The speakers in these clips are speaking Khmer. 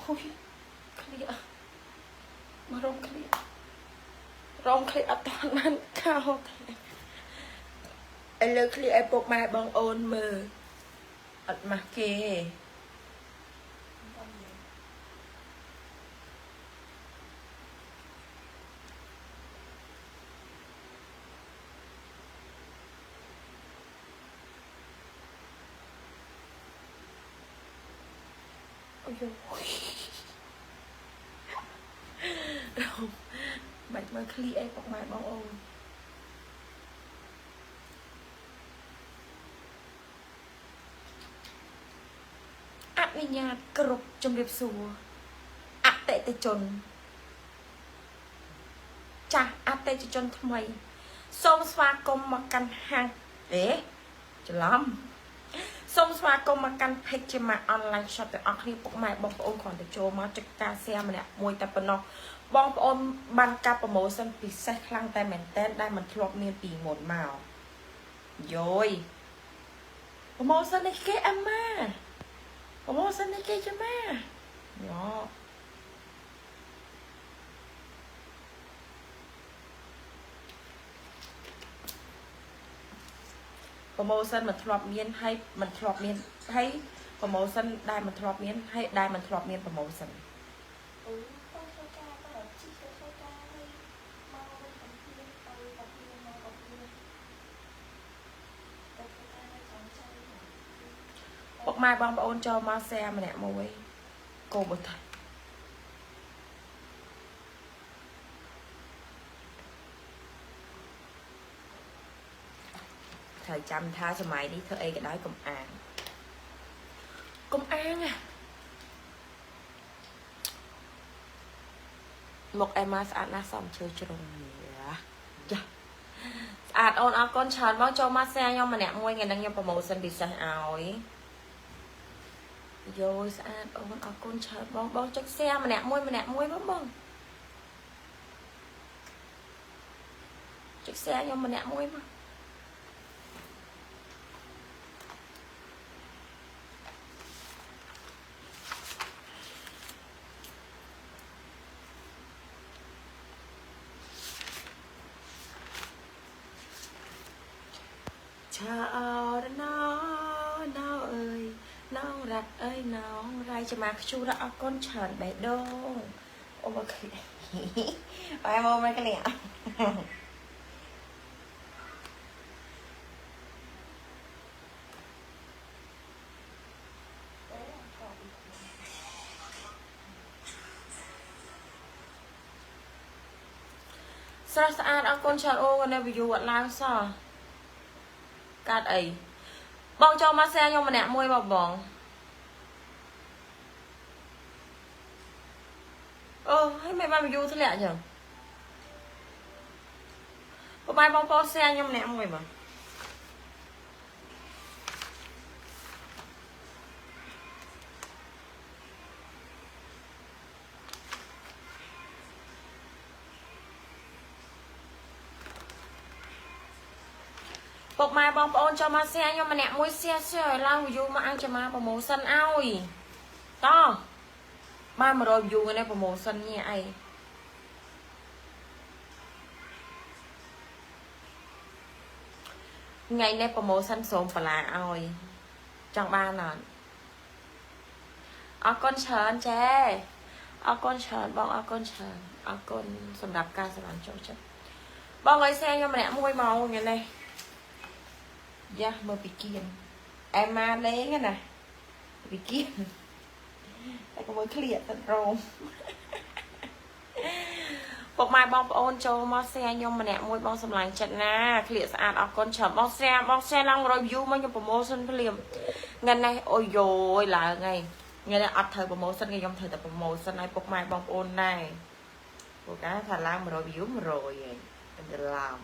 ôi khlia mà rong khlia ở toàn man cao ai lơ khlia ai bột mai bằng ôn mờ ật mà kê ôi dồi bạch mà khlia ai bột mai bằng ôn áp đi nhà cột trong điệp xùa áp tệ tệ chồn chà áp tệ chồnทำไม ส้มสวากรมมากันห่างเอ๊ะจะล้ำส้มสวากรมมากันเพจจะมาออนไลน์ช็อปแต่ออกคลิปปกใหม่บองปอนก่อนจะโจมาจากกาเซียมันเนี่ยมวยแต่ปนอกบองปอนบันกาโปรโมชั่นปีเซคลังแต่แมนเต้นได้มันทลบเมียนปีหมดมาโยยโปรโมชั่นในเกอมาโปรโมชั่นในเกจะมาเนาะโปรโมชั่นมันทลบเมียนให้มันทลบเมียนให้โปรโมชั่นได้มันทลบเมียนให้ได้มันทลบเมียนโปรโมชั่นปกไม้บางปอนจอมาแซมมันเนี่ยมาไว้โกบทันเธอจำท่าสมัยนี้เธอเองก็ได้กำอ่างอ่ะหมกไอมาสะอาดน่าซ้อมเชื่อจรงเหรอจ้ะสะอาดอ่อนเอาก้นชานบ้างโจมาแซยองมาเนี่ยมวยไงดังยังโปรโมชั่นบิดใส่เอาโยสะอาดอ่อนเอาก้นชานบ้างจักแซมาเนี่ยมวยบ้างจักแซยองมาเนี่ยมวยบ้างชาเอาน้องเอ้ยน้องรักเอ้ยน้องไรจะมาชูระเอาก้นเฉินแบบดงโอ้มาคือไปโมมันกันเลยสะอาดเอาก้นเฉินโอ้กันในวิววัดล้างซอการไอบองจอมาแซยองมาเนี่ยมวยบองให้ไม่มาอยู่ทะเลจังพอไปบองพอแซยองมาเนี่ยมวยบ่ปกมาบองปอนจอมาแซยองมาเนี่ยมวยเสียเสียเราอยู่มาอังจะมาโปรโมชั่นเอาอีต่อบ้านมารออยู่กันในโปรโมชั่นนี่ไอไงในโปรโมชั่นโสมปลาเอาอีจังบ้านนั่นเอาก้นเชิญเจ้เอาก้นเชิญบอกเอาก้นเชิญเอาก้นสำหรับการสมานโจทย์บอกไอ้แซงยังมาเนี่ยมวยเมาอย่างไงย่ามาไปกินไอ้มาเล้งไงนะไปกินแต่ก็ไม่เครียดตัดโรมปกไม้บองโอนโจมอแซยมมาเนี่ยมวยบองสำลังจัดหน้าเครียดสะอาดออกก้นเฉิบบองแซลังรอยยูมันยังโปรโมชั่นเพลียมเงินในโอ้ยโยlàไงเงินในอัดเธอโปรโมชั่นไงยมเธอแต่โปรโมชั่นในปกไม้บองโอนได้ปกการถ่ายล่างมารอยยูมารอยเป็นจะลาม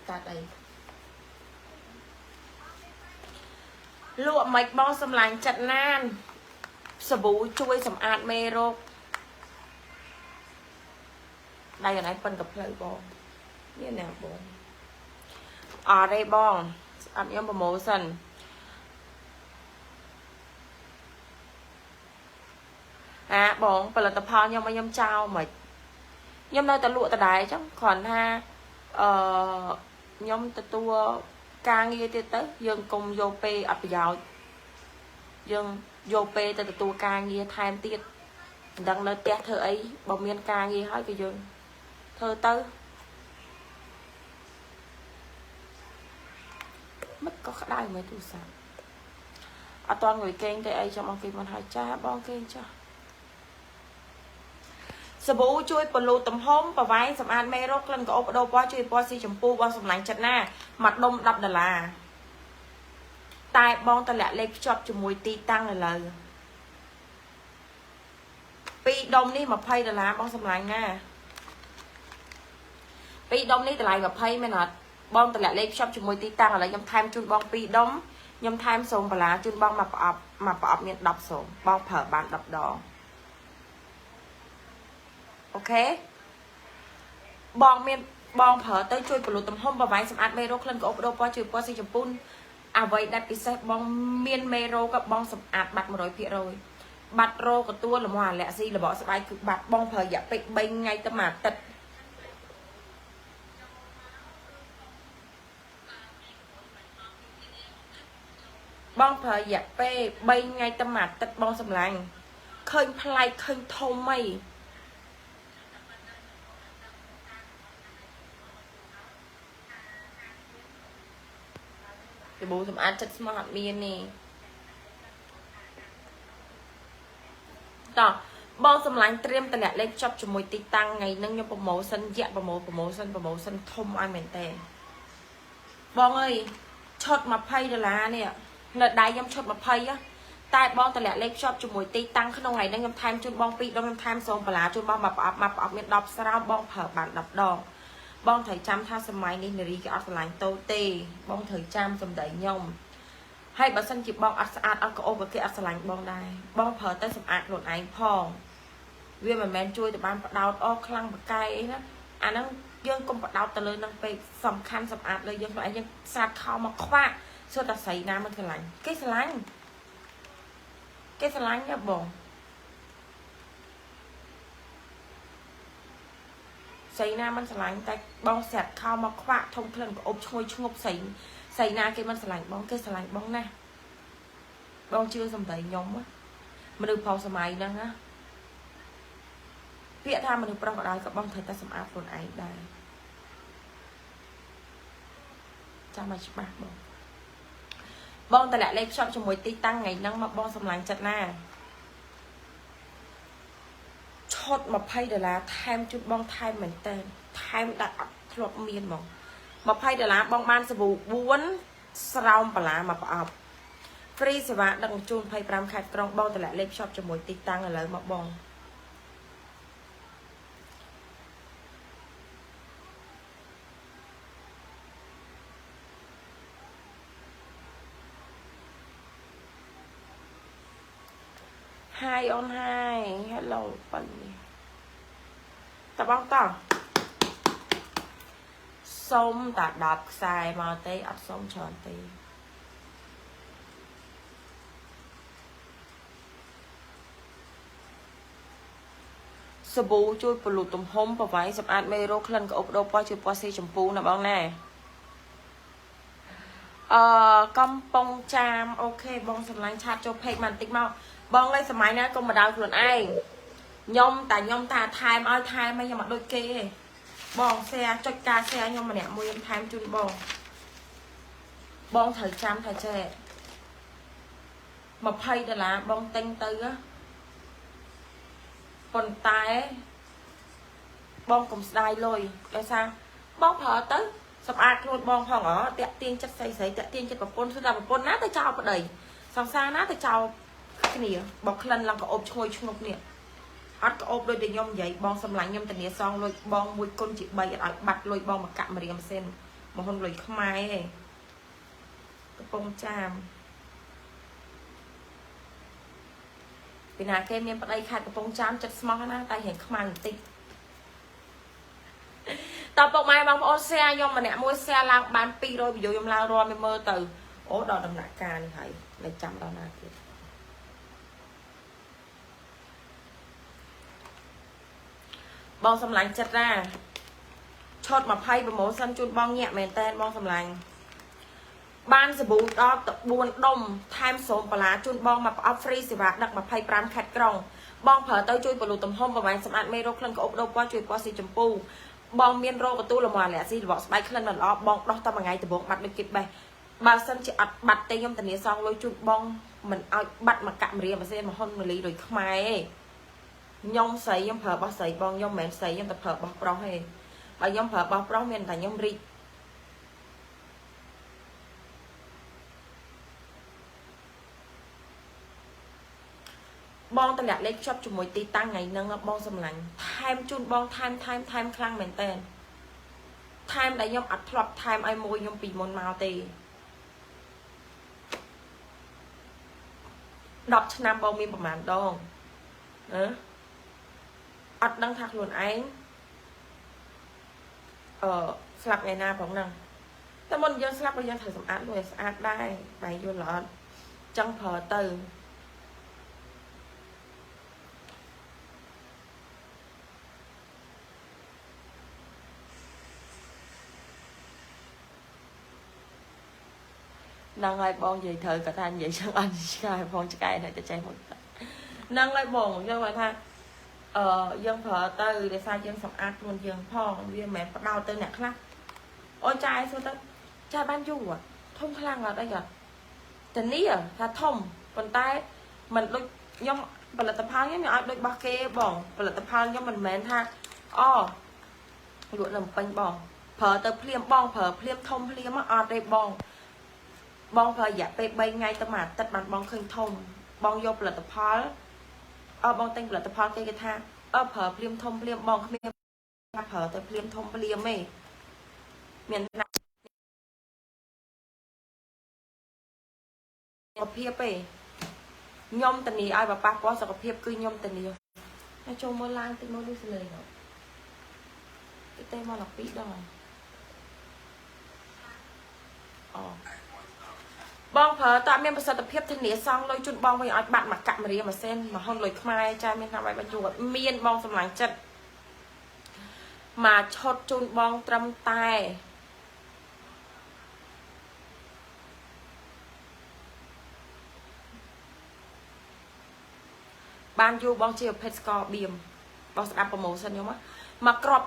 ตัดไอลวกไม้บองสำลังจัดน่านสบู่ช่วยสำอาดเมโรคได้อย่างไรเป็นกับเพลย์บองเนี่ยแนวบอง đây bong ăn nhom promotion bong phải là tập hoa nhom nhom trao mà nhom nơi ta lụa ta đái chứ còn ha nhom ta tua ca nghe tiết tới dương cùng vô pe ập vào dương vô pe ta tua ca nghe tham tiết đằng nơi tét thơ ấy bông miên ca nghe hỏi cái dương thơ tới mất có đai mấy tu sản toàn người kênh đây ấy cho mong kênh mình hỏi cha bong kênh choสบู่ช่วยปลูตำหอมประไว้สำอางไม่รกเล่นกับอบโดป้อช่วยป้อสีชมพูบองสำลังจัดหน้าหมัดดมดับดลาตายบองตะแหละเล็กชอบจมูกตีตั้งเลยปีดมนี่มาไพ่ดลาบองสำลังหน้าปีดมนี่แต่ลายกับไพ่ไม่หนอดบองตะแหละเล็กชอบจมูกตีตั้งอะไรยำไทม์จุนบองปีดมยำไทม์ส่งปลาจุนบองมาปอบเนี่ยดับส่งบองเผอบานดับดองโอเคบองเมียนบองเผอเต้ยช่วยปลุกตำห้องประไว้สำอาดเมโรเคลื่อนกับอบโดป้อจืดป้อสีชมพูเอาไว้ดัดพิเศษบองเมียนเมโรกับบองสำอาดบัด100 เพียโรยบัดโรกับตัวหรือว่าแหละสิหรือบอกสบายคือบัดบองเผออย่าไปใบไงตะหมาตัดบองเผออย่าไปใบไงตะหมาตัดบองสำลังเคยพลายเคยทงไม่จะบูสำอางจัดสมาร์ทมีนี่ต่อบองสำลังเตรียมแต่แหละเล็กชอบจมูกตีตังไงนั่งยมโปรโมชั่นแยะโปรโมชั่นทมไอเหม็นแต่บองเอ้ยชดมาไพ่เดล่าเนี่ยเนื้อได้ยำชดมาไพ่อะตายบองแต่แหละเล็กชอบจมูกตีตังขนมไงนั่งยำไทม์จุนบองปีดองยำไทม์ทรงปลาจุนบองมาปอบเม็ดดอกสาวบองเผอบานดับดองบองthờiจำท่าสมัยนี้นรีก็อัดหลังโตเตบองthờiจำสมเด็จยมให้บัสันจิบบองอัดสะอาดอัดกระโอบกับอัดสลังบองได้บองเผอแต่สมอาดหล่นไอพองเวียมันแมนช่วยแต่บ้านปะดาวอ้อคลั่งปะไก่นะอันนั้นยังกลมปะดาวแต่เลยนั่งไปสำคัญสมอาดเลยยังไงยังสาดเข้ามาคว้าเชื่อแต่ใส่น้ำมันสลังแกสลังเนี่ยบองใส่หน้ามันสลายแต่บองแสบข้าวมาคว้าทงเคลื่อนกับอบช่วยชงบใส่หน้าเกมันสลายบองเกสลายบองนะบองchưaสมได้ยมวะมันดูพอสมัยนั่งนะเพี้ยท่ามันดูปรองได้กับบองเธอแต่สมอาคนไอได้จำมาชิบะบองแต่ละเล็กชอบจมูกตีตั้งไงนั่งมาบองสมลังจัดหน้าชดมาไพ่เดล่าไทม์จุดบองไทม์เหมือนเต้นไทม์ดัดทลบเมียนมองมาไพ่เดล่าบองบานสบู่บ้วนสราวปลามาปอบฟรีสวะดังจูนไพ่ปรามขาดกรองบองแต่ละเล็บชอบจมูกตีตั้งอะไรมาบองHi on hi hello ปันนี่แต่บ้องต่อส้มตัดดับทรายมาเตะอัดส้มช้อนเตะสบู่ช่วยปลุกตุ่มหอมประไว้สำอาดไม่โรคเคลื่อนกับอบโดป้อช่วยป้อสีชมพูนะบ้องแน่กำปองจามโอเคบ้องสำลังชาติโจเพกมันติ๊กเมาบองเลยสมัยนั้นก็มาดาวส่วนไอ้ยมแต่ยมตาไทม์เอาไทม์ไม่ยังมาโดยเกบองเสียจดการเสียยมมาเนี่ยมวยไทม์จุนบองthờiจำthờiเจมาไพ่เดล่าบองเต็งตื้อคนตายบองกลมได้เลยแล้วsaoบองเผอตื้อสำอาดluônบองของอ๋อเตะเตียงจัดใส่เตะเตียงจัดแบบปนสุดาแบบปนน้าแต่เจ้าไปเลยสองซาน้าแต่เจ้านี่บอกคลันลังกับอบช่วยชงบเนี่ยอัดกับอบโดยเดียมใหญ่บองสำลังยมแต่เนี้ยซองลอยบองมวยก้นจีบใบอัดบัดลอยบองมากะมาเรียมเส้นบางคนลอยขมายกระโปรงจามเป็นหาเกมเนี่ยปัจจัยขาดกระโปรงจามจัดสมองนะตายเห็นขมายติด តបពុកម៉ែបងប្អូនแชร์ខ្ញុំម្នាក់មួយแชร์ឡើងបាន200 view ខ្ញុំឡើងរាល់មើលទៅអូដល់ដំណាក់កាលនេះហើយនៅចាំដល់ណាទៀតបងសម្លាញ់ចិត្តណាឆុត20 promotion ជូនបងញាក់មែនតើបងសម្លាញ់បានសាប៊ូដល់4ដុំថែមសូមបាឡាជូនបងមកប្រអប់ free សេវាដឹក25ខេត្តក្រុងបងប្រើទៅជួយពលុទំហំប្រវែងសម្អាតមេរោគក្លិនក្អូបដោពណ៌ជួយពណ៌ស៊ីចម្ពោះបងមានរោគកទូលមកលាក់ស៊ីរបស់ស្បែកក្លិនមិនល្អបងដោះតែមួយថ្ងៃដំបូងបាត់ដូចគេបេះបើសិនជាអត់បាត់ទេខ្ញុំធានាសងលុយជូនបងមិនឲ្យបាត់មកកាក់មរៀម៉ាស៊ីនមហ៊ុនមលីដូចខ្មែរឯងខ្ញុំស្រីខ្ញុំប្រើបោះស្រីបងខ្ញុំមិនមែនស្រីខ្ញុំតែប្រើបោះប្រុសឯងបើខ្ញុំប្រើបោះប្រុសមានតែខ្ញុំរីកបងតម្លាក់លេខខ្ជាប់ជាមួយទីតាំងថ្ងៃហ្នឹងបងសម្លាញ់ថែមជូនបងថែមខ្លាំងមែនតើថែមដែលខ្ញុំអត់ធ្លាប់ថែមឲ្យមួយខ្ញុំពីមុនមកទេ10ឆ្នាំបងមានប្រហែលដងអត់ដឹងថាខ្លួនឯងស្លាប់ថ្ងៃណាផងហ្នឹងតែមុនយើងស្លាប់យើងត្រូវសម្អាតលុយឲ្យស្អាតដែរបែរយល់អត់ចង់ប្រើទៅនឹងឲ្យបងនិយាយត្រូវក៏ថានិយាយចឹងអត់ឆ្កែផងឆ្កែតែចេះមកនឹងឲ្យបងយើងគាត់ថាយើងប្រើទៅដោយសារយើងសម្អាតខ្លួនយើងផងវាមិនមែនបដោតទៅអ្នកខ្លះអូនចាយសួរទៅចាយបានយូរធំខ្លាំងអត់អីអត់តានេះថាធំប៉ុន្តែមិនដូចខ្ញុំផលិតផលខ្ញុំអត់ដូចរបស់គេបងផលិតផលខ្ញុំមិនមែនថាលក់នៅពេញបងប្រើទៅភ្លាមបងប្រើភ្លាមធំភ្លាមអត់ទេបងប្រើរយៈពេល3ថ្ងៃទៅមួយអាទិត្យបានបងឃើញធំបងយកផលិតផលបងទិញផលិតផលគេថាប្រើភ្លាមធំភ្លាមបងគ្មានប្រើទៅភ្លាមធំភ្លាមទេមានណាសុខភាពទេខ្ញុំតានីឲ្យប៉ះពាល់សុខភាពគឺខ្ញុំតានីចូលមើលឡើងតិចមើលនេះសលេងទេមកដល់2ដងបងប្រើតើមានប្រសិទ្ធភាពធានាសងលុយជូនបងវិញឲ្យបាត់មកកាក់មរៀម៉ាស៊ីនមហ៊ុនលុយខ្មែរចាមានថាបាយបញ្ជូមានបងសម្លាញ់ចិត្តមកឆុតជូនបងត្រឹមតែបានយូរបងជាប្រភេទស្ករបៀមបងស្ដាប់ប្រូម៉ូសិនខ្ញុំមកក្រប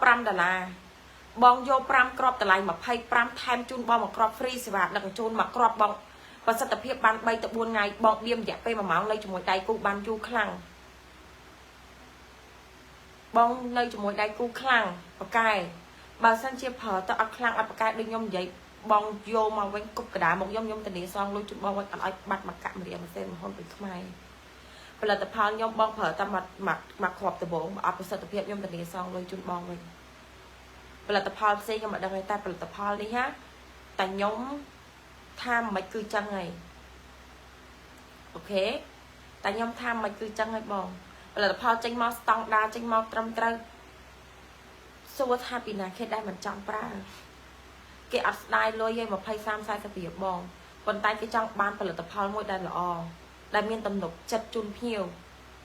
$5បងយក5គ្រាប់តម្លៃ25ថែមជូនបងមកគ្រាប់ free សេវាដឹកជូនមកគ្រាប់បងប្រសិទ្ធភាពបាន3 ទៅ 4ថ្ងៃបងបៀមរយៈពេល1ម៉ោងនៅជាមួយដៃគូបានយូរខ្លាំងបងនៅជាមួយដៃគូខ្លាំងបកែបើសិនជាប្រើទៅអត់ខ្លាំងអត់បកែដូចខ្ញុំនិយាយបងយកមកវិញគប់កដាមកខ្ញុំធានាសងលុយជូនបងវិញអត់ឲ្យបាត់មកកាក់មរៀម៉ាស៊ីនមហ៊ុនដូចខ្មែរផលិតផលខ្ញុំបងប្រើតែមកគ្រាប់ដំបងអត់ប្រសិទ្ធភាពខ្ញុំធានាសងលុយជូនបងវិញផលិតផលផ្សេងខ្ញុំមិនដឹងទេតែផលិតផលនេះហាតែខ្ញុំថាមិនគឺចឹងហើយអូខេតែខ្ញុំថាមិនគឺចឹងហើយបងផលិតផលចេញមកស្តង់ដារចេញមកត្រឹមត្រូវសួរថាពីណាគេដែលមិនចង់ប្រើគេអត់ស្ដាយលុយឲ្យ20 30 40រៀលបងប៉ុន្តែគេចង់បានផលិតផលមួយដែលល្អដែលមានទំនុកចិត្តជូនភ្ញៀវ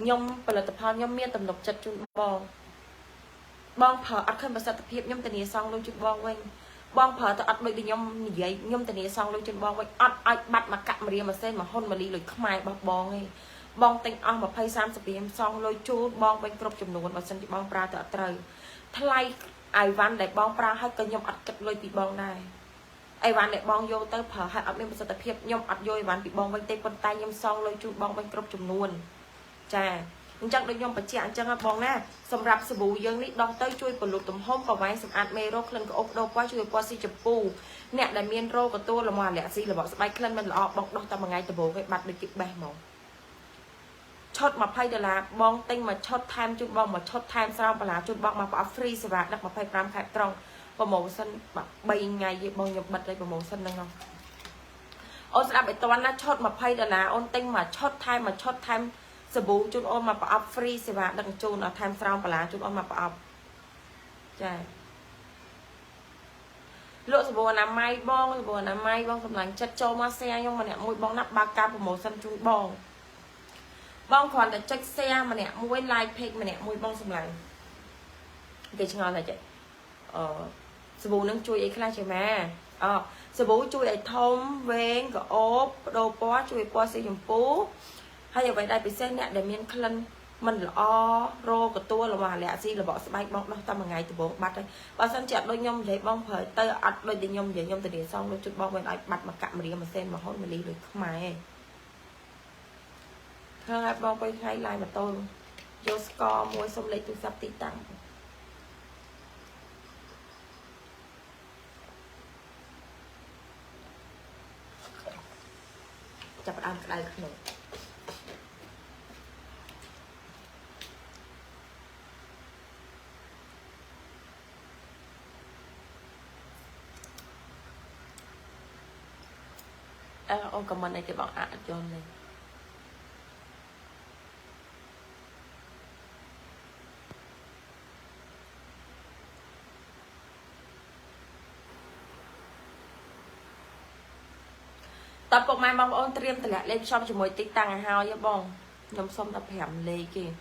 ខ្ញុំផលិតផលខ្ញុំមានទំនុកចិត្តជូនបងប្រើអត់ឃើញប្រសិទ្ធភាពខ្ញុំធានាសងលុយជូនបងវិញបងប្រើទៅអត់ដូចខ្ញុំនិយាយខ្ញុំធានាសងលុយជូនបងវិញអត់ឲ្យបាត់មកកាក់មរៀម៉ាស៊ីនមហ៊ុនម៉ាលីលុយខ្មែររបស់បងឯងបងទិញអស់20 30រៀលសងលុយជូនបងវិញគ្រប់ចំនួនបើសិនជាបងប្រើទៅអត់ត្រូវថ្លៃអីវ៉ាន់ដែលបងប្រើឲ្យក៏ខ្ញុំអត់គិតលុយពីបងដែរអីវ៉ាន់ដែលបងយកទៅប្រើឲ្យអត់មានប្រសិទ្ធភាពខ្ញុំអត់យកអីវ៉ាន់ពីបងវិញទេប៉ុន្តែខ្ញុំសងលុយជូនបងវិញគ្រប់ចំនួនចាអញ្ចឹងដូចខ្ញុំបញ្ជាក់អញ្ចឹងបងណាសម្រាប់សាប៊ូយើងនេះដោះទៅជួយពលុទំហំប្រវែងសម្អាតមេរោគក្លិនក្អូបដោពណ៌ជួយពណ៌ស៊ីចម្ពោះអ្នកដែលមានរោគកទួលលំលាក់ស៊ីរបស់ស្បែកក្លិនមិនល្អបងដោះតែមួយថ្ងៃដំបូងគេបាត់ដូចគេបេះហ្មងឆុត$20បងទិញមកឆុតថែមជូនបងមកឆុតថែមស្រោមបន្លាជូនបងមកប្រអប់ free សេវាដឹក25ខែត្រង់ប្រម៉ូសិន3ថ្ងៃទេបងខ្ញុំបិទឲ្យប្រម៉ូសិនហ្នឹងអូនស្ដាប់ឲ្យតន់ណាឆុត$20អូនទិញមកឆុតថែមមកឆុតថែមសាប៊ូជូនអូនមកប្រអប់ free សេវាដឹកជូនអត់ថែមស្រោមបន្លាជូនអូនមកប្រអប់ចា lụa sờ bùa nằm may bong sờ bùa nằm may bong sầm lạnh chất châu ma xe nhưng mà nè mùi bong nắp ba ca của màu xanh chung bong bong còn để check xe mà nè mùi like page mà nè mùi bong sầm lạnh cái chừng là vậy sờ bùa nâng chui ấy khai chơi mà sờ bùa chui ấy thông ven cái ốp đồ bó chui qua xe dùng pú hay là vậy đây bị xe nè để miên khăn mình là rô của tôi là mà lẽ gì là bỏ bay bong đó tao một ngày từ 4 bát đây bà sân chặt đôi nhom vậy bong phơi tơ ắt đôi đi nhom vậy nhom từ điện xong đôi chút bong bên lại bạch mà cặm mà đi mà xem mà hôn mà đi được không mày hai bong quay hay lại mà tôi vô score mua xong lấy tôi sắp tí tặng chặt ăn cái đây không ông comment này cái bọn ạ cho này tập một mai mong ôn triêm từ lại lên xong cho mỗi tích tăng hao với bong nhóm xong tập hẻm lê kìa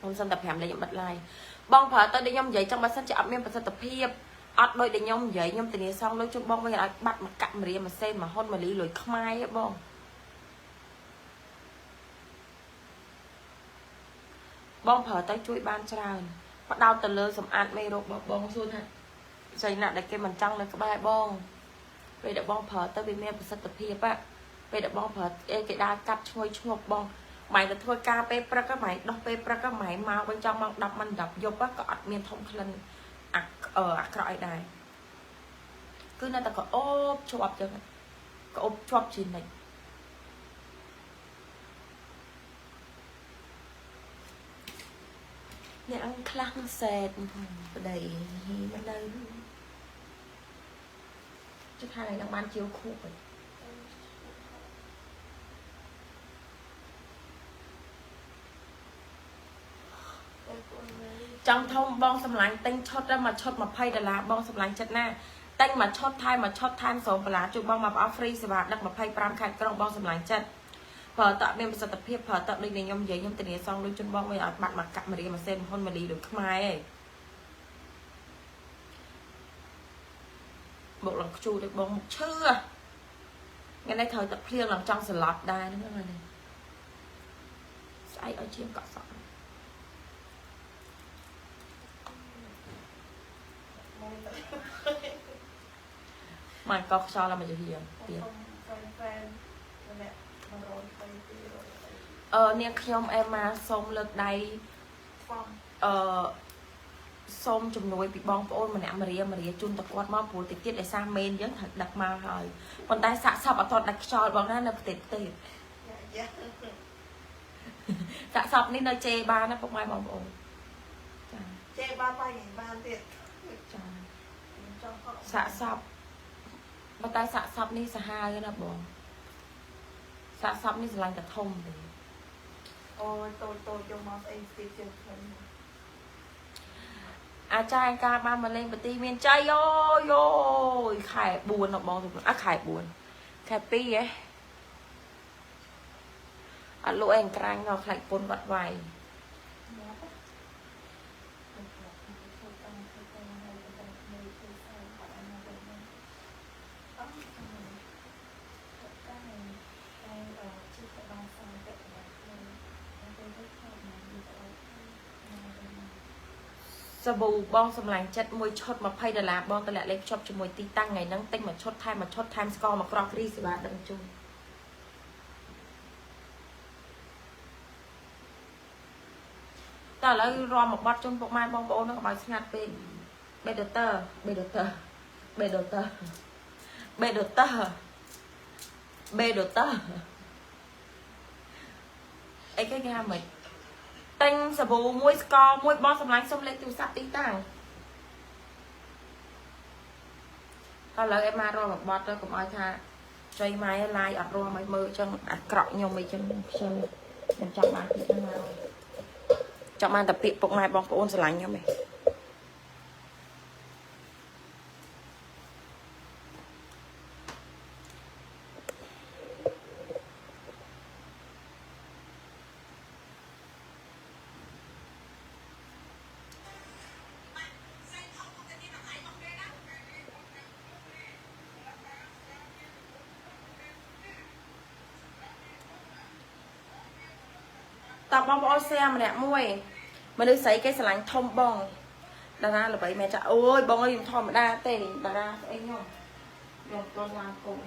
ông xong tập hẻm lê nhậm bật lại bong phở tôi đi nhom vậy trong bát sắt chạm miên bát sắt tập hiệp ọt đôi để nhom vậy nhom từ xong lấy chung bong bây giờ bắt mà cặm mà đi mà xem mà hôn mà lý lùi không ai á bong bong phở tay chuối ban tràn bắt đầu từ lơ sầm ăn mê rô bong xuôi ha dây nặng để cái mình trăng lên cái bài bong về để bong phở tới bên em sắt tập hiệp á về để bong phở cái đa cắt chui ngọc bong mày là thôi ca pe pra các mày đọc pe pra các mày mau bên trong mang đọc mình đọc vô bác có ọt miên thông lên cõi này cứ nên ta có ốp chọp cho có ốp chọp trên này nè ăn khăn sệt đầy bên đây chứ hai này đang ban chiếu khu rồi trong thông bong sầm lạnh tinh chốt ra mà chốt mà pay là bong sầm lạnh chất na tinh mà chốt thay số là chụp bong mà áo free sẽ bạc đặt mà pay pram khai trong bong sầm lạnh chất phở tạo nên sự tập hiệp phở tạo đi này nhom giấy nhom tiền xong đôi chân bong bây giờ bạn mặc cặm mà đi mà xem hôn mà đi được không ai bộ lần chu được bong một chưa ngày nay thời tập riêng làm trong slot đai nữa này sai ở chiêm cọ sọ mà có sao là mìnhจะ hiền tiền nèខ្ញុំem mà xong lượt đây xong chùm nuôi bị bong ôn mà nè Maria chun tập quạt máu phù tiết để sang men giống thật đặc mà rồi còn tay xạ sập ở toàn đặc cho bằng ra là tiệt xạ sập nên nơi chê ba nó không ai bong ôn chê ba tay ba tiệt xạ sập mà tay xạ sập ní xạ hai cái là bong xạ sập ní là cái thông thì ôi tôi cho mong anh tiệt chân trai ca ba mà lên bati miền tây ôi khải buồn nó bong rồi khải buồn khải pi ấy lỗ anh căng nó khải buồn vật vàiสบู่บองสำลังจัดมวยชดมาไพ่ดาราบองตลาดเล็กชอบจมวยตีตั้งไงนั่งเต้นมาชดไทม์สกอร์มากรอกรีสิบาทดังจุงแต่แล้วรอหมกบัดจนพวกไม้บองโบนักบอลสงัดเป็นเบเดเตอร์ไอ้cái nghe mày tinh sờ bù muối score muối bó sầm lánh xong lên tiêu sắt tí tàng tao lời em mà rồi một bọt rồi cũng ai tha chơi máy like ở rồi mấy mơ chân cọ nhau mấy chân mình chọn bàn thì thế nào chọn bàn tập tiệp bọc mai bong ôn sờ lánh nhau mày tập bong bóng xe mà nè muôi mà nữ sấy cái sả lạnh thông bong đà ra là vậy mẹ chả ôi bong ơi dùng thòm đa tê đà ra anh nhung dùng con hoa cùng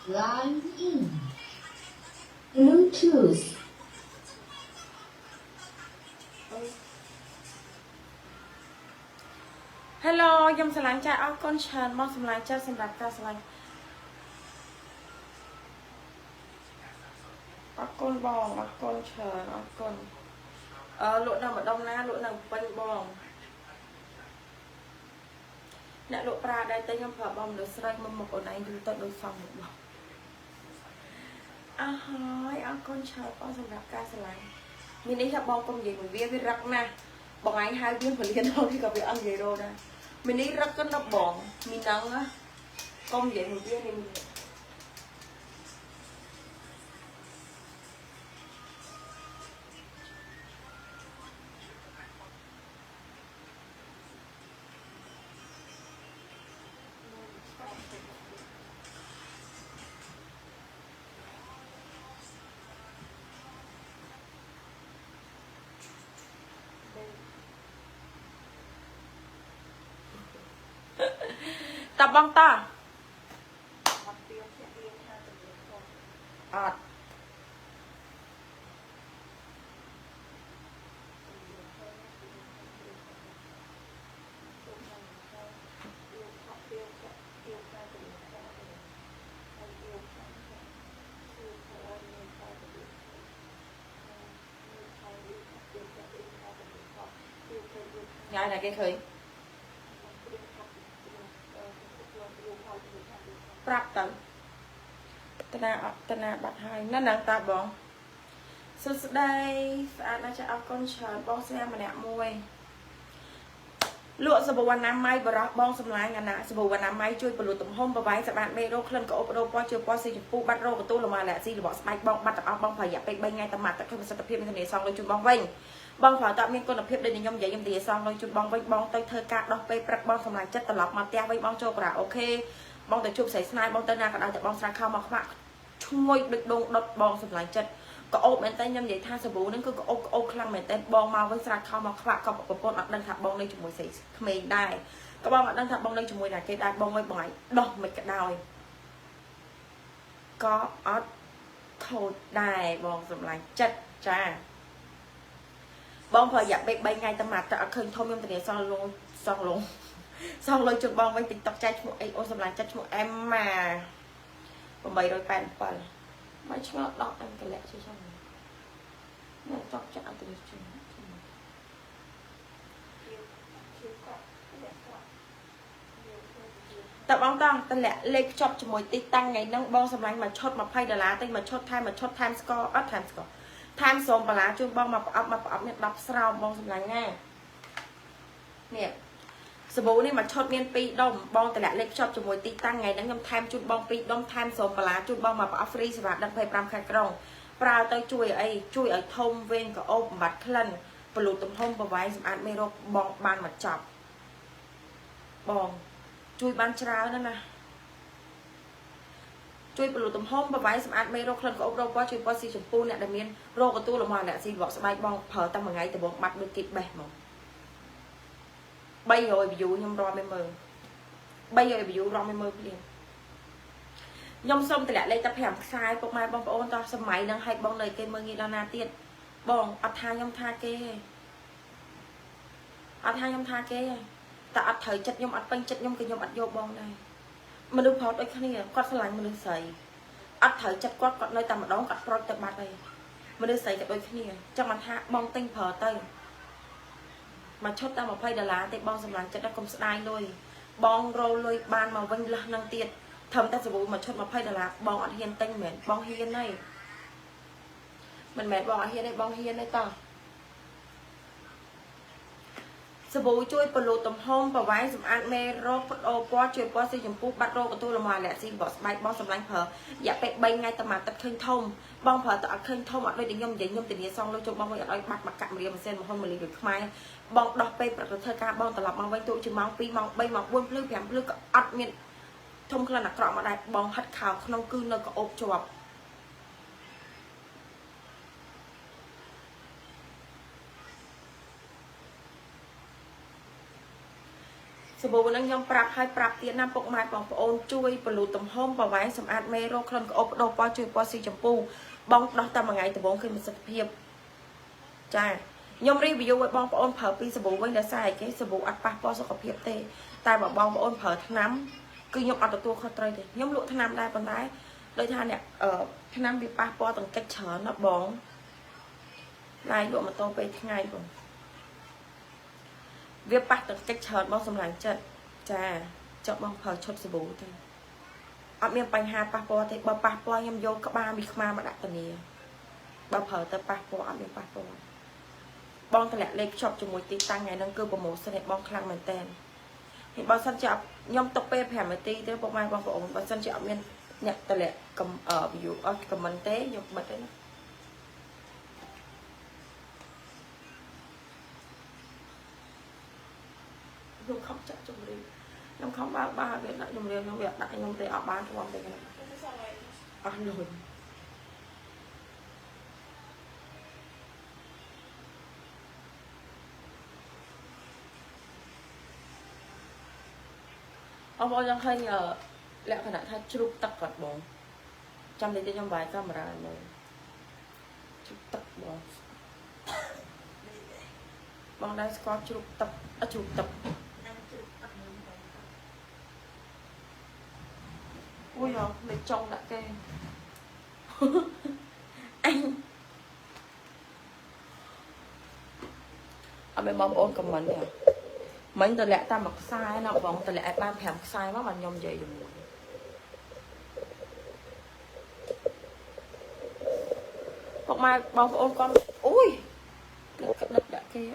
Line in. Bluetooth. Hello ខ្ញុំស្រឡាញ់ចាអរគុណច្រើនមកសម្រាប់ចាសម្រាប់ការស្រឡាញ់អរគុណបងអរគុណច្រើនអរគុណលក់នៅម្ដុំណាលក់នៅពេញបងអ្នកលក់ប្រាដែរតែខ្ញុំប្រាប់បងមនុស្សស្រីមកអូនឯងយូរទៅដូចសំមកបងអើហើយអរគុណច្រើនបងសម្រាប់ការស្រឡាញ់មីនេះថាបងកុំនិយាយមួយវារឹកណាស់បងឯងហៅវាពលានទៅក៏វាអត់និយាយរោដែរមីនេះរឹកក៏ដល់បងមីហ្នឹងកុំនិយាយមួយវានេះតាបងតាអត់ញ៉ាំតែគេឃើញប្រាប់ទៅតណាបាត់ហើយនៅនឹងតាបងសួស្ដីស្អាតណាស់ចាអរគុណច្រើនបងស្រីម្នាក់មួយលក់សាប៊ូអនាម័យបរោះបងសម្លាញ់អាណាសាប៊ូអនាម័យជួយពលុទំហំប្រវាយសបាតមេរោគក្លិនក្អូបដោពណ៌ជើពណ៌ស៊ីចម្ពូបាត់រោគកទូលមាឡាក់ស៊ីរបស់ស្បែកបងបាត់ទាំងអស់បងប្រយ័ត្នពេក3ថ្ងៃតាមទឹកខ្ញុំប្រសិទ្ធភាពមានធានាសងលុយជូនបងវិញបងប្រើតើមានគុណភាពដូចខ្ញុំនិយាយខ្ញុំនិយាយសងលុយជូនបងវិញបងទៅធ្វើការដោះពេលព្រឹកបងសម្លាញ់ចិត្តត្រឡប់មកផ្ទះវិញបងចូលការ៉ាអូខេបងទៅជួបស្រីស្នេហ៍បងទៅណាក៏ដោយតែបងស្រាខោមកខ្វាក់ឈ្ងុយដូចដងដុតបងសម្លាញ់ចិត្តក៏អូបមែនតើខ្ញុំនិយាយថាសាប៊ូហ្នឹងគឺក៏អូបខ្លាំងមែនតើបងមកវិញស្រាខោមកខ្វាក់ក៏ប្រពន្ធអត់ដឹងថាបងនៅជាមួយស្រីក្មេងដែរក៏បងអត់ដឹងថាបងនៅជាមួយណាគេដែរបងឲ្យបងឲ្យដោះមិនក៏ដោយក៏អត់ខូចដែរបងសម្លាញ់ចិត្តចាបងប្រយ័ត្នពេក3ថ្ងៃតាមទឹកអត់ឃើញធំខ្ញុំធានាសងលុយសងលុយជូនបងវិញ TikTok ចែកឈ្មោះអីអូនសម្លាញ់ចិត្តឈ្មោះអេម៉ា887មកឆ្ងល់10អង្គលៈជាចឹងអ្នកចប់ចាក់អត់ទៅជិះតើបងតង់តម្លាក់លេខភ្ជាប់ជាមួយទីតាំងថ្ងៃហ្នឹងបងសម្លាញ់មកឈុត$20ទិញមកឈុតថែមស្ករអត់ថែមស្ករថែមសូមបាឡាជូនបងមកប្រអប់មាន10ស្រោមបងសម្លាញ់ណានេះសាប៊ូនេះមកឈុតមាន2ដុំបងតម្លាក់លេខភ្ជាប់ជាមួយទីតាំងថ្ងៃហ្នឹងខ្ញុំថែមជូនបង2ដុំថែមសូមបាឡាជូនបងមកប្រអប់ free សម្រាប់15ខែក្រុងប្រើទៅជួយឲ្យធំវែងក៏អូបបំបត្តិក្លិនពលុទំហំប្រវាយសម្អាតមេរោគបងបានមកចប់បងជួយបានច្រើនណាស់ជួយពលុទំហំប្រវាយសម្អាតមេរោគក្លិនក៏អូបរោគពណ៌ជួយពណ៌ស៊ីចម្ពូអ្នកដែលមានរោគកទួលមកអ្នកស៊ីបកស្បែកបងប្រើតែមួយថ្ងៃដំបងបាត់ដូចគិតបេះហ្មង300 view ខ្ញុំរំឲ្យមើល300 view រំឲ្យមើលភ្លាមខ្ញុំសូមតម្លាក់លេខតែ5ខ្សែពុកម៉ែបងប្អូនតោះសម័យហ្នឹងឲ្យបងនៅគេមើលងាយដល់ណាទៀតបងអត់ថាខ្ញុំថាគេអត់ថាខ្ញុំថាគេតែអត់ត្រូវចិត្តខ្ញុំអត់ពេញចិត្តខ្ញុំក៏ខ្ញុំអត់យកបងដែរមនុស្សប្រោតដូចគ្នាគាត់ស្រឡាញ់មនុស្សស្រីអត់ត្រូវចិត្តគាត់នៅតែម្ដងគាត់ប្រូចទៅបាត់ហើយមនុស្សស្រីក៏ដូចគ្នាចង់បានថាបងទិញប្រើទៅមកឈុតតែ$20ទេបងសម្លាញ់ចិត្តកុំស្ដាយលុយបងរលុយបានមកវិញលះនឹងទៀតត្រឹមតែសាប៊ូមកឈុត$20បងអត់ហ៊ានទិញមែនបងហ៊ានហើយមិនមែនបងអត់ហ៊ានទេបងហ៊ានទេតោះ សាប៊ូជួយបលូទំហំប្រវែងសម្អាតមេរោគបដូរពណ៌ជួយពណ៌ស៊ីចម្ពោះបាត់រោគកន្ទួលលំអាលាក់ស៊ីបកស្បែកបងសម្លាញ់ប្រើរយៈពេល3ថ្ងៃតែមកទឹកឃើញធំបងប្រើទៅអត់ឃើញធំអត់ដូចខ្ញុំនិយាយខ្ញុំធានាសងលោកជុំបងវិញអត់ឲ្យបាត់មកកាក់មរៀម៉ាស៊ីនមហុនមលីដូចខ្មែរបងដោះពេលប្រតិធ្វើការបងត្រឡប់មកវិញទោះជាម៉ោង2ម៉ោង3ម៉ោង4ភ្លឺ5ភ្លឺក៏អត់មានធំក្លិនអាក្រក់មកដែរបងហិតខោក្នុងគឺនៅក្អូបជាប់សាប៊ូនឹងខ្ញុំប្រាប់ឲ្យប្រាប់ទៀតណាពុកម៉ែបងប្អូនជួយបលូទំហំប្រវែងសម្អាតមេរោគក្លិនក្អូបដោះពណ៌ជួយពណ៌ស៊ីចម្ពោះបងដោះតែមួយថ្ងៃដំបូងឃើញប្រសិទ្ធភាពចាខ្ញុំ review ឲ្យបងប្អូនប្រើពីសាប៊ូវិញដោយសារអីគេសាប៊ូអត់ប៉ះពាល់សុខភាពទេតែបើបងប្អូនប្រើថ្នាំគឺខ្ញុំអត់ទទួលខុសត្រូវទេខ្ញុំលក់ថ្នាំដែរប៉ុន្តែដូចថាអ្នកថ្នាំវាប៉ះពាល់ទាំងកិច្ចច្រើនណាបងឡាយលក់ម៉ូតូពេលថ្ងៃបងវាប៉ះទឹកកិច្ចច្រើនបងសម្លាញ់ចិត្តចាចុះបងប្រើឈុតសាប៊ូទៅអត់មានបញ្ហាប៉ះពាល់ទេបើប៉ះពាល់ខ្ញុំយកក្បាលមីខ្មាមកដាក់ធានាបើប្រើទៅប៉ះពាល់អត់មានប៉ះពាល់បងតម្លាក់លេខភ្ជាប់ជាមួយទីតាំងថ្ងៃហ្នឹងគឺប្រម៉ូសិនឲ្យបងខ្លាំងមែនតើហើយបើសិនជាខ្ញុំទុកពេល5នាទីទេពុកម៉ែបងប្អូនបើសិនជាអត់មានអ្នកតម្លាក់view អត់ comment ទេយកបិទទេណាខ្ញុំខំចាក់ជំរាបខ្ញុំខំបើវាដាក់ជំរាបខ្ញុំវាដាក់ខ្ញុំទេអត់បានធំទេអស់លុយអបអរយ៉ាងឃើញលក្ខណៈថាជ្រូកទឹកគាត់បងចាំតិចខ្ញុំបាយកាមេរ៉ាមើលជ្រូកទឹកបងដែរស្គាល់ជ្រូកទឹកជ្រូកទឹកអូយលេចចង់ដាក់គេអញអត់មានបងប្អូនខមមិនទេមិញតលាក់តាមមួយខ្សែណាបងតលាក់ឲ្យបាន5ខ្សែមកបានខ្ញុំនិយាយជាមួយពុកម៉ែបងប្អូនគាត់អូយដឹកដាក់គេ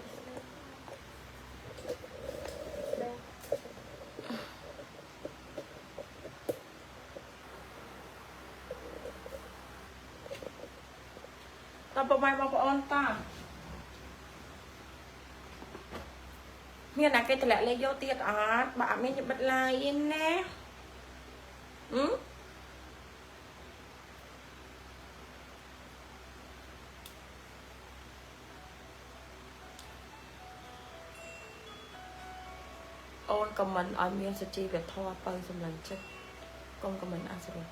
តើពុកម៉ែបងប្អូនតាមានតែគេតម្លាក់លេខយកទៀតអត់បើអត់មានខ្ញុំបិទឡាយឯណាអូនខមមិនឲ្យមានសុជីវធម៌បើសម្លាញ់ចិត្តកុំខមមិនអសរឥ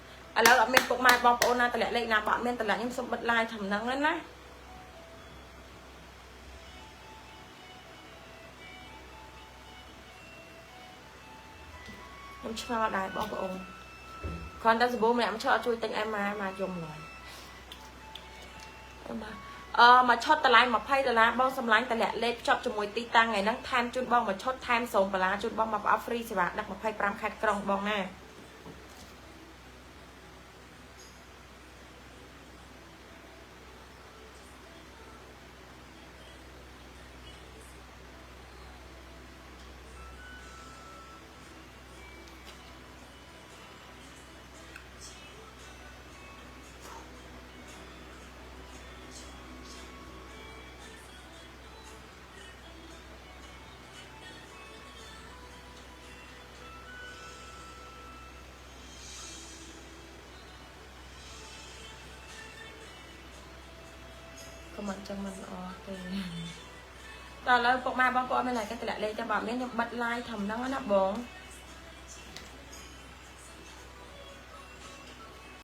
ឡូវអត់មានពុកម៉ែបងប្អូនណាតម្លាក់លេខណាបើអត់មានតម្លាក់ខ្ញុំសុំបិទឡាយធំហ្នឹងណាខ្ញុំឆ្ងល់ដែរបងប្អូនគ្រាន់តែសាប៊ូម្នាក់មកឈប់ជួយទិញអែម៉ាយំឡើយមកឈុតតម្លៃ$20បងសម្លាញ់តម្លាក់លេខភ្ជាប់ជាមួយទីតាំងថ្ងៃហ្នឹងថែមជូនបងមកឈុតថែម$0ជូនបងមកប្រអប់ free សេវាដឹក25ខេត្តក្រុងបងណាមិនចឹងមិនល្អទេតើឥឡូវពុកម៉ែបងប្អូនមានតែគេតម្លាក់លេខតែបើមានខ្ញុំបិទ live ធំហ្នឹងណាបង